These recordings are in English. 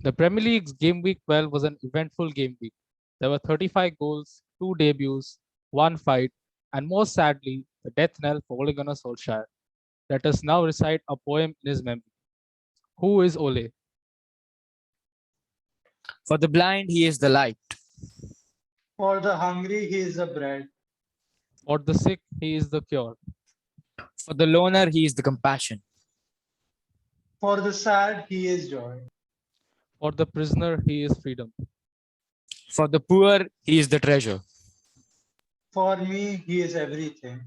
The Premier League's game week 12 was an eventful game week. There were 35 goals, two debuts, one fight, and most sadly, the death knell for Ole Gunnar Solskjaer. Let us now recite a poem in his memory. Who is Ole? For the blind, he is the light. For the hungry, he is the bread. For the sick, he is the cure. For the loner, he is the compassion. For the sad, he is joy. For the prisoner, he is freedom. For the poor, he is the treasure. For me, he is everything.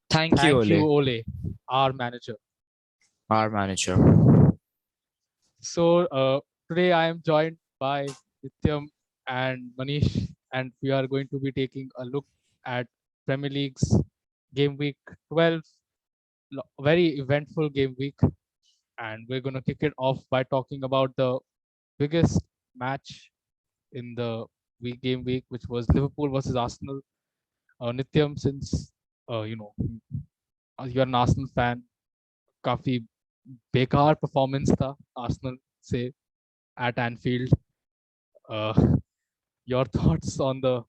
Thank you, Thank you, Ole, Ole, our manager. our manager. So today I am joined by Nityam and Manish, and we are going to be taking a look at Premier League's game week 12, very eventful game week, and we're going to kick it off by talking about the biggest match in the game week, which was Liverpool versus Arsenal. Nityam, since you know you're an Arsenal fan, काफी बेकार performance था Arsenal से at Anfield. Uh, your thoughts on the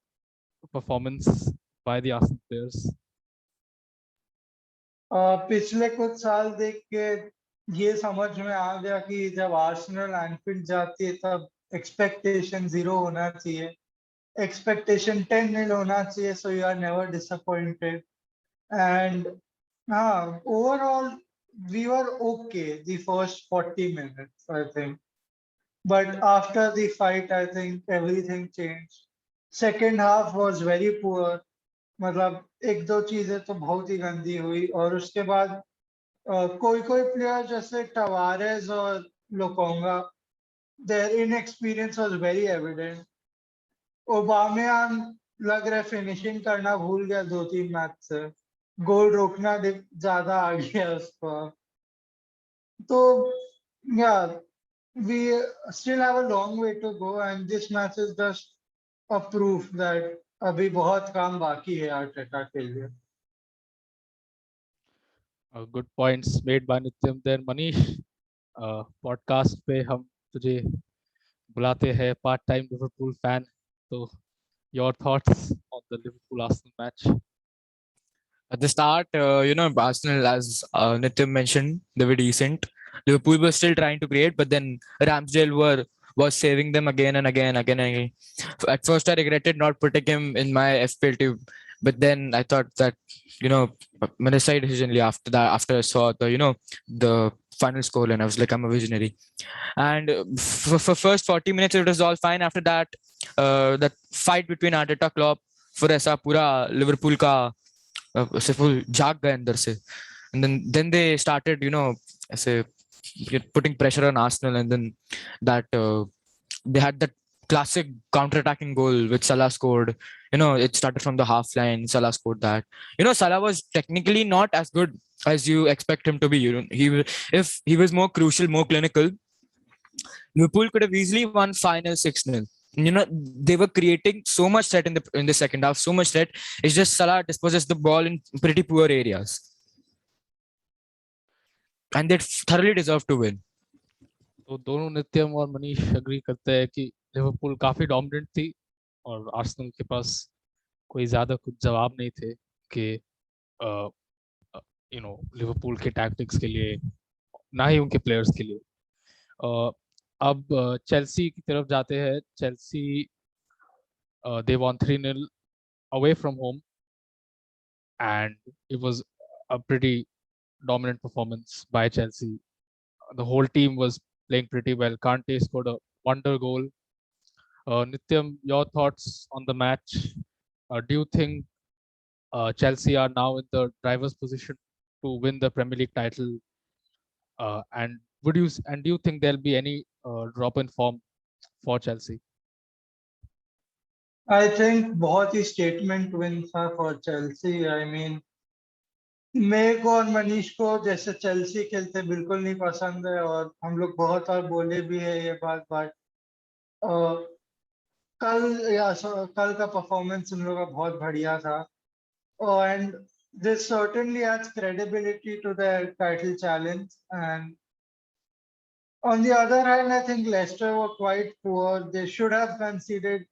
performance by the Arsenal players? पिछले कुछ साल देख के ये समझ में आ गया कि जब आर्सेनल एनफील्ड जाती है तब एक्सपेक्टेशन 0 होना चाहिए, एक्सपेक्टेशन 10-0 होना चाहिए, so you are never disappointed. And overall we were okay the first 40 minutes, I think. But after the fight, I think everything changed. Second half was very poor. मतलब एक दो चीजें तो बहुत ही गंदी हुई और उसके बाद कोई कोई प्लेयर जैसे टवारेज और लोकोंगा, their inexperience was very evident. Aubameyang लग रहा है फिनिशिंग करना भूल गया 2-3 मैच से, गोल रोकना ज्यादा आ गया उसको. तो yeah, we still have a long way to go and this match is just a proof that अभी बहुत काम बाकी है आर्टेटा के लिए. Good points made by Nityam there. Manish, podcast पे हम तुझे बुलाते हैं पार्ट टाइम लिवरपूल फैन, तो your thoughts on the Liverpool Arsenal match? At the start, Arsenal, as Nityam mentioned, they were decent. Liverpool was still trying to create, but then was saving them again and again, again and again. At first, I regretted not putting him in my FPL team, but then I thought that made a side decision after that. After I saw the final score, and I was like, I'm a visionary. And for first 40 minutes, it was all fine. After that, that fight between Arteta Klopp for ऐसा पूरा Liverpool का ऐसे full जाग गए अंदर से, and then they started ऐसे putting pressure on Arsenal, and then that they had that classic counter-attacking goal which Salah scored. It started from the half line. Salah scored that. Salah was technically not as good as you expect him to be. If he was more crucial, more clinical, Liverpool could have easily won final 6-0. They were creating so much threat in the second half, so much threat. It's just Salah disposes the ball in pretty poor areas, and they thoroughly deserve to win. तो दोनों नित्यम और Manish agree करते हैं कि Liverpool काफी dominant थी और आर्सेनल के पास कोई ज्यादा कुछ जवाब नहीं थे कि लिवरपूल के टैक्टिक्स के लिए, ना ही उनके प्लेयर्स के लिए. अब चेल्सी की तरफ जाते हैं. Chelsea they won 3-0 away from home, and it was a pretty dominant performance by Chelsea. The whole team was playing pretty well. Kante scored a wonder goal. Nityam, your thoughts on the match? Do you think Chelsea are now in the driver's position to win the Premier League title? And do you think there'll be any drop in form for Chelsea? I think बहुत ही statement win था for Chelsea. I mean, मेरे को और मनीष को जैसे Chelsea खेलते बिल्कुल नहीं पसंद है और हम लोग बहुत बार बोले भी है ये बात. बट कल का परफॉर्मेंस उन लोगों का बहुत बढ़िया था and this certainly adds credibility to their title challenge. And On the other hand, I think Leicester were quite poor. They should have conceded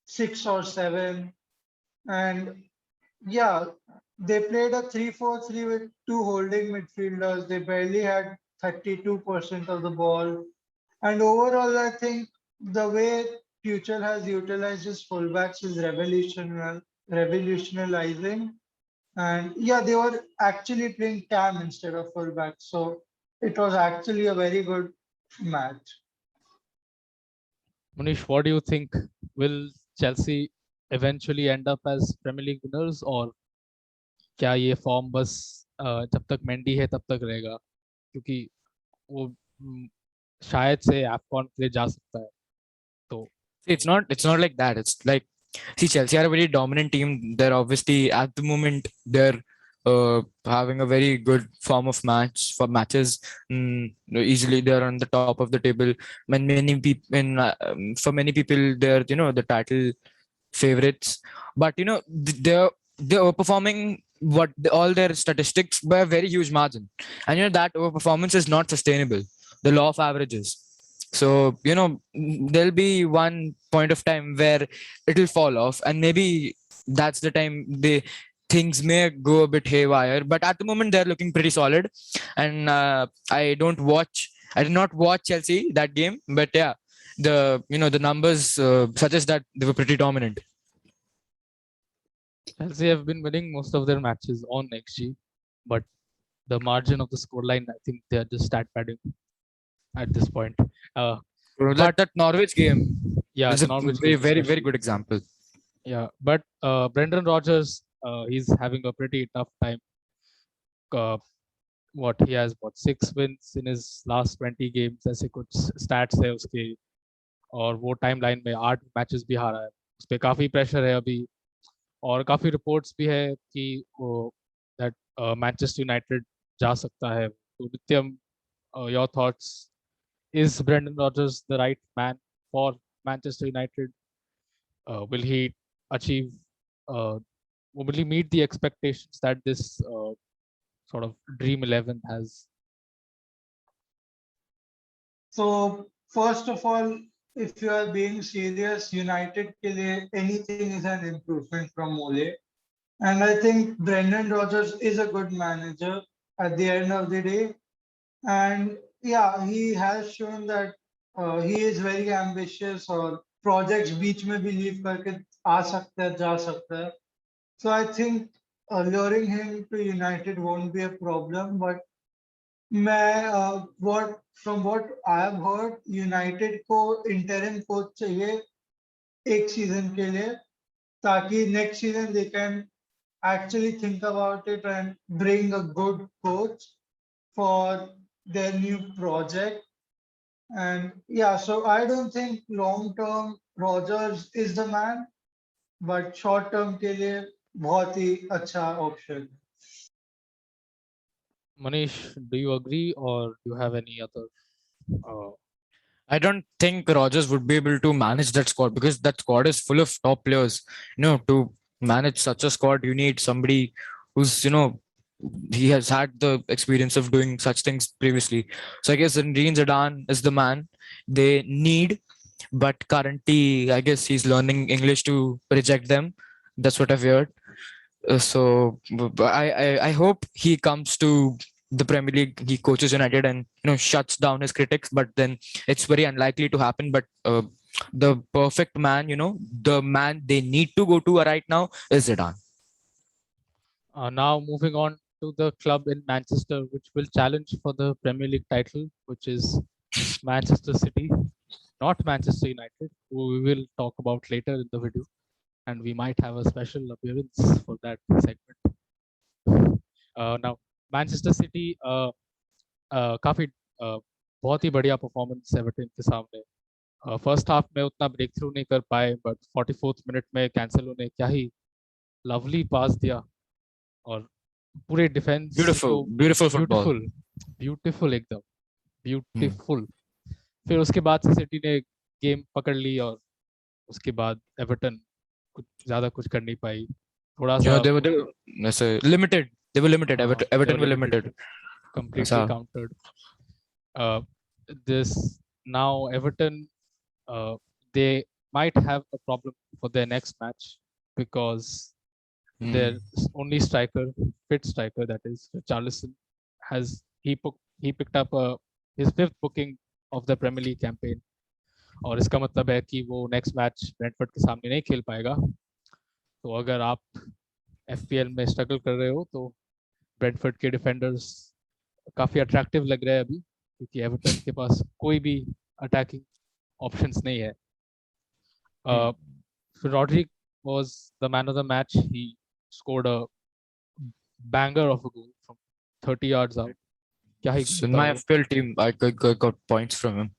6 or 7. And yeah, they played a 3-4-3 with two holding midfielders. They barely had 32% of the ball. And overall, I think the way Tuchel has utilized his fullbacks is revolutionizing. And yeah, they were actually playing cam instead of fullback. So it was actually a very good match. Manish, what do you think? Will Chelsea eventually end up as Premier League winners, or क्या ये form बस जब तक Mendy है तब तक रहेगा, क्योंकि वो शायद से एफकॉन के लिए जा सकता है, तो It's not like that. It's like, see, Chelsea are a very dominant team. They're obviously at the moment they're having a very good form of matches. Easily they're on the top of the table. Many people for many people they're the title favorites. But they're overperforming all their statistics by a very huge margin, and that overperformance is not sustainable. The law of averages. So there'll be one point of time where it'll fall off, and maybe that's the time things may go a bit haywire. But at the moment, they're looking pretty solid, and I did not watch Chelsea that game, but yeah, the numbers suggest that they were pretty dominant. Chelsea have been winning most of their matches on XG, but the margin of the scoreline, I think they are just stat padding at this point. That Norwich game Yeah, is the a Norwich very game very especially. good example. Yeah, but Brendan Rodgers, he's having a pretty tough time. He has 6 wins in his last 20 games, ऐसे कुछ stats है उसके, और वो timeline में 8 matches भी हारा है. उस पे काफी प्रेशर है अभी, और काफी रिपोर्ट्स भी है कि वो दैट मैनचेस्टर यूनाइटेड जा सकता है. तो नित्यम, your thoughts, is Brendon Rogers the right man for Manchester United? Will he achieve will he meet the expectations that this sort of dream 11 has? So first of all, if you are being serious, United ke liye anything is an improvement from Ole. And I think Brendan Rodgers is a good manager at the end of the day. And yeah, he has shown that he is very ambitious, और projects बीच में भी leave करके आ सकता है, जा सकता है. So I think luring him to United won't be a problem. But from what I have heard, United को interim coach चाहिए एक season के लिए, ताकि next season they can actually think about it and bring a good coach for their new project. And yeah, so I don't think long term Rogers is the man, but short term के लिए बहुत ही अच्छा option. Manish, do you agree, or do you have any other uh, I don't think Rogers would be able to manage that squad, because that squad is full of top players. To manage such a squad, you need somebody who's, he has had the experience of doing such things previously. So I guess Zinedine Zidane is the man they need, but currently, I guess he's learning English to reject them. That's what I've heard. I hope he comes to the Premier League, he coaches United, and shuts down his critics. But then it's very unlikely to happen. But the perfect man, the man they need to go to right now is Zidane. Now moving on to the club in Manchester, which will challenge for the Premier League title, which is Manchester City, not Manchester United, who we will talk about later in the video, and we might have a special appearance for that segment. Now, Manchester City, काफी बहुत ही बढ़िया performance Everton के सामने. First half में उतना break through नहीं कर पाए, बट 44th मिनट में कैंसेलो ने क्या ही लवली पास दिया, और पूरे डिफेंस beautiful football, ब्यूटीफुल एकदम ब्यूटीफुल. फिर उसके बाद से सिटी ने गेम पकड़ ली, और उसके बाद एवर्टन कुछ ज्यादा कुछ कर नहीं पाई. थोड़ा सा they were limited. They were limited. Everton were limited. completely countered. this now Everton, they might have a problem for their next match because their only striker, fit striker, that is Richarlison, he picked up his fifth booking of the Premier League campaign, और इसका मतलब है कि वो next match Brentford के सामने नहीं खेल पाएगा. तो अगर आप FPL में स्ट्रगल कर रहे हो तो ब्रेंटफोर्ड के डिफेंडर्स काफी अट्रैक्टिव लग रहे हैं अभी, क्योंकि एवर्टन के पास कोई भी अटैकिंग ऑप्शंस नहीं है. Rodrigue was the man of the match. He scored a banger of a goal from 30 yards out. क्या ही So in my FPL team, I got points from him.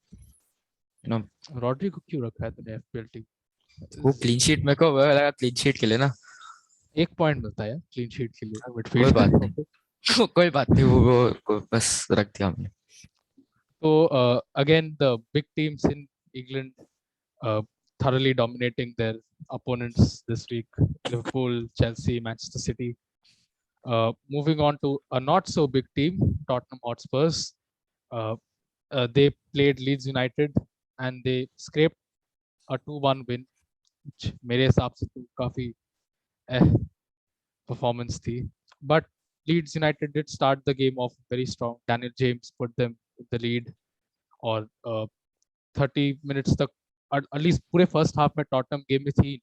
You know, Rodri को क्यों रखा है तूने FPL team? वो clean sheet मेरे को लगा क्लीन शीट के लिए ना. 1 पॉइंट मिलता है क्लीन शीट के लिए कोई मिडफील्ड. बात नहीं. कोई बात नहीं, वो बस रख दिया हमने. So again, the big teams in England thoroughly dominating their opponents this week: Liverpool, Chelsea, Manchester City. Moving on to a not so big team, Tottenham Hotspurs. They played Leeds United and they scraped a 2-1 win, which मेरे हिसाब से तो काफी performance थी. But Leeds United did start the game off very strong. Daniel James put them in the lead, और 30 minutes तक at least पूरे first half में टॉटनहम गेम में थी.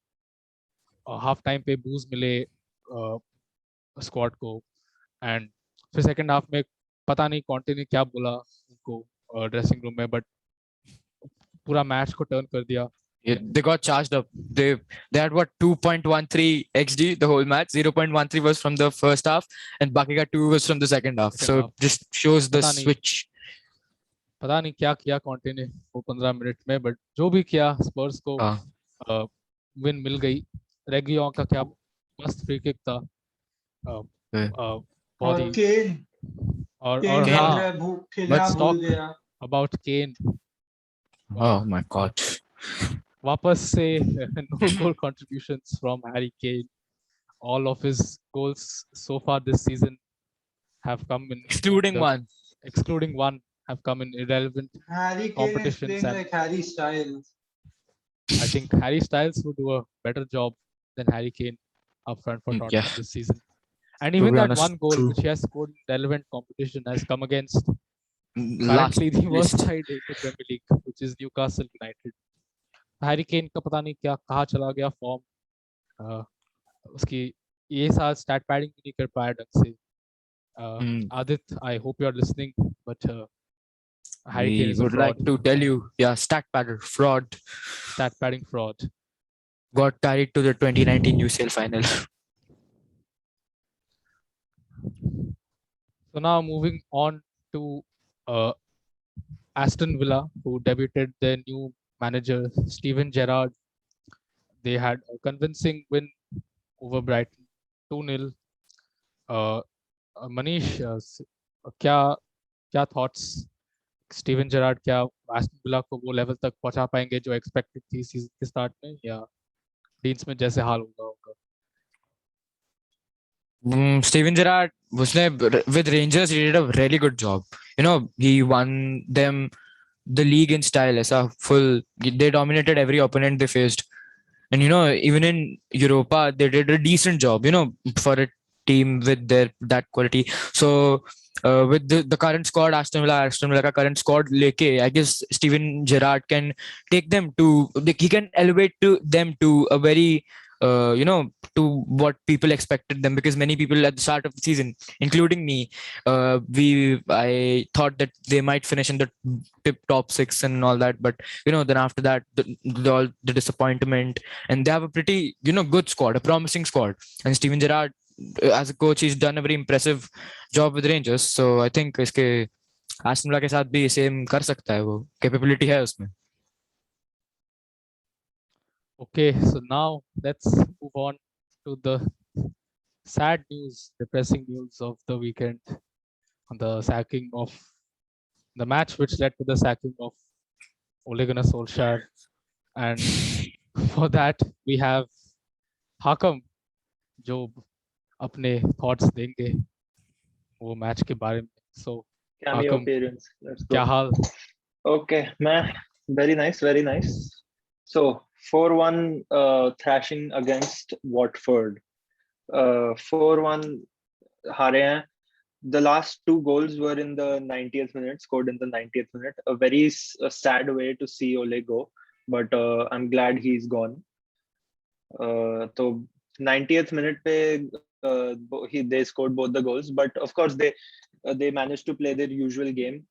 हाफ टाइम पे बूज मिले स्क्वाड को, एंड फिर सेकंड हाफ में पता नहीं कॉन्टे ने क्या बोला उनको ड्रेसिंग रूम में, बट पूरा मैच को टर्न कर दिया. Yeah, they got charged up. They had what 2.13 XG the whole match. 0.13 was from the first half, and बाकी का 2 was from the second half. So just shows the पता नहीं. switch. पता नहीं क्या किया कॉन्टे ने वो 15 मिनट में, बट जो भी किया स्पर्स को विन मिल गई. रेगियों का क्या मस्त फ्री किक था. और केन और हाँ, let's talk about Kane. Oh my God. वापस से no goal contributions from Harry Kane. All of his goals so far this season have come in Excluding one have come in irrelevant Harry Kane competitions. is playing like Harry Styles. I think Harry Styles would do a better job than Harry Kane up front for Tottenham this season. And even that honest, one goal which he has scored in relevant competition has come against currently the worst side in the Premier League, which is Newcastle United. Harry Kane का पता नहीं क्या कहाँ चला गया form. उसकी ये साल स्टैट पैडिंग भी नहीं कर पाया ढंग से. Adit, I hope you are listening, but Harry Kane is a would fraud. like to tell you, stat padding fraud. Stat padding fraud. Got carried to the 2019 UCL final. So now moving on to Aston Villa, who debuted their new manager Steven Gerrard. They had a convincing win over Brighton, 2-0. Manish, क्या thoughts? Steven Gerrard क्या Aston Villa को वो level तक पहुंचा पाएंगे जो expected थी season के स्टार्ट में, या डीन्स में जैसे हाल होगा? Steven Gerrard with Rangers, he did a really good job. You know, he won them the league in style. They dominated every opponent they faced. And you know, even in Europa, they did a decent job, you know, for a team with that quality. So with the current squad, Aston Villa का current squad लेके, I guess Steven Gerrard can take them to, he can elevate them to a very to what people expected them, because many people at the start of the season, including me, I thought that they might finish in the top 6 and all that, but you know, then after that the disappointment, and they have a pretty good squad, a promising squad, and Steven Gerrard as a coach, he's done a very impressive job with Rangers. So I think इसके Aston Villa के साथ भी same कर सकता है, वो capability है उसमें. Okay, so now let's move on to the sad news, depressing news of the weekend, on the sacking of the match which led to the sacking of Ole Gunnar Solskjaer. And for that we have Hakam, जो अपने thoughts देंगे वो match के बारे में. So Hakam, क्या हाल? Okay, man, very nice, very nice. So 4-1 thrashing against Watford. 4-1 हारे हैं. The last two goals were in the 90th minute, scored in the 90th minute. A very sad way to see Ole go, but I'm glad he's gone. So 90th minute pe they scored both the goals, but of course they managed to play their usual game.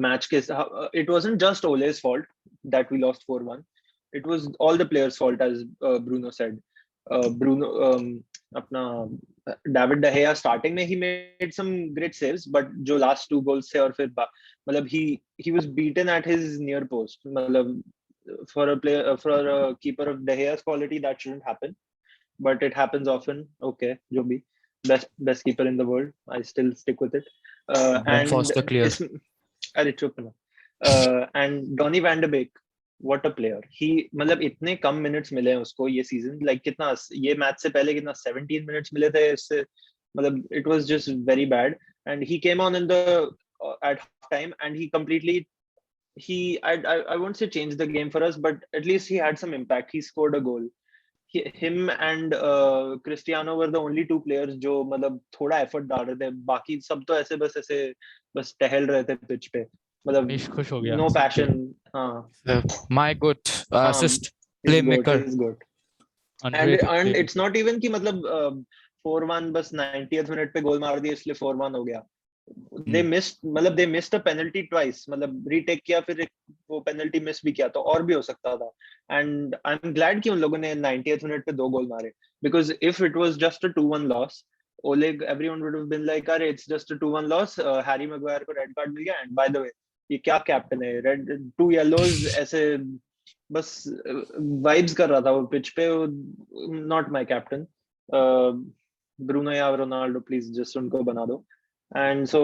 Match case, it wasn't just Ole's fault that we lost 4-1. It was all the players' fault, as Bruno said. Bruno, अपना David De Gea starting में he made some great saves, but जो last two goals थे और फिर मतलब he was beaten at his near post. मतलब for a player, for a keeper of De Gea's quality, that shouldn't happen, but it happens often. Okay, जो भी best keeper in the world, I still stick with it. And Foster clear. अरे चुप ना. And Donny van de Beek, what a player. He मतलब इतने कम minutes मिले हैं उसको ये सीजन, लाइक कितना ये मैच से पहले कितना 17 मिनट्स मिले थे इससे, मतलब it was just very bad. And he came on in the at half time and he completely I won't say changed the game for us, but at least he had some impact. He scored a goal. Him and Cristiano were the only two players जो मतलब थोड़ा effort डाल रहे थे, बाकी सब तो ऐसे बस टहल रहे थे पिच पे, मतलब मनीष खुश हो गया. No passion. हाँ, My good assist he's playmaker. good, he's good. Underrated And playmaker. it's not even कि मतलब 4-1 बस 90th मिनट पे गोल मार दिया इसलिए 4-1 हो गया. They missed a penalty twice, मतलब retake किया फिर वो penalty miss भी किया, तो और भी हो सकता था. And I'm glad कि उन लोगों ने 90th मिनट पे 2 गोल मारे, because if it was just a 2-1 loss, everyone would have been like, अरे it's just a 2-1 loss, Harry Maguire को red card मिल गया, and by the way ये क्या कैप्टन है, रेड 2 yellows ऐसे बस वाइब्स कर रहा था वो पिच पे. Not my captain. ब्रूनो या रोनाल्डो प्लीज जस्ट उनको बना दो. एंड सो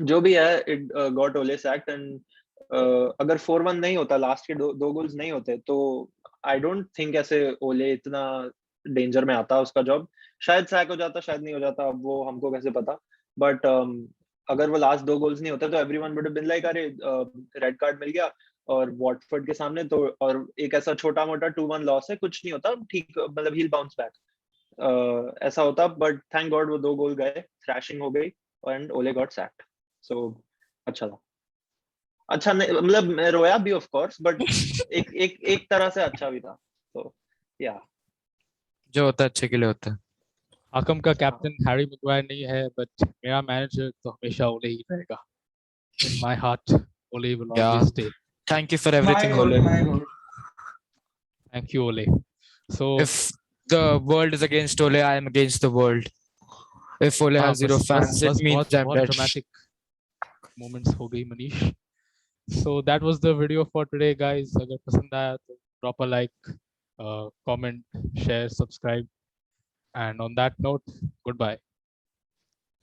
जो भी है, इट गॉट ओले सैक्ड. एंड अगर 4-1 नहीं होता, लास्ट के दो गोल्स नहीं होते, तो आई डोंट थिंक ऐसे ओले इतना डेंजर में आता उसका जॉब. शायद सैक हो जाता, शायद नहीं हो जाता, अब वो हमको कैसे पता. बट अगर वो लास्ट 2 गोल्स नहीं होते तो everyone would have been like अरे रेड कार्ड मिल गया और वॉटफोर्ड के सामने, तो और एक ऐसा छोटा मोटा 2-1 लॉस है, कुछ नहीं होता, ठीक, मतलब ही बाउंस बैक ऐसा होता. बट थैंक गॉड वो 2 गोल गए, थ्रैशिंग हो गई एंड ओले गॉट सैक्ड. सो अच्छा था. अच्छा नहीं, मतलब मैं रोया भी ऑफ कोर्स, बट एक तरह से अच्छा भी था. तो या जो होता है अच्छे के लिए होता है. हाकम का कैप्टन हैरी मैग्वायर नहीं है, बट मेरा मैनेजर तो हमेशा ओले ही रहेगा. In my heart, Ole will Yeah. always stay. Thank you for everything, my Ole. God, my God. Thank you, Ole. So If the world is against Ole, I am against the world. If Ole has zero fans, it means I'm बहुत dead. dramatic moments हो गई Manish. So that was the video for today, guys. अगर पसंद आया तो drop a like, comment, share, subscribe. And on that note, goodbye.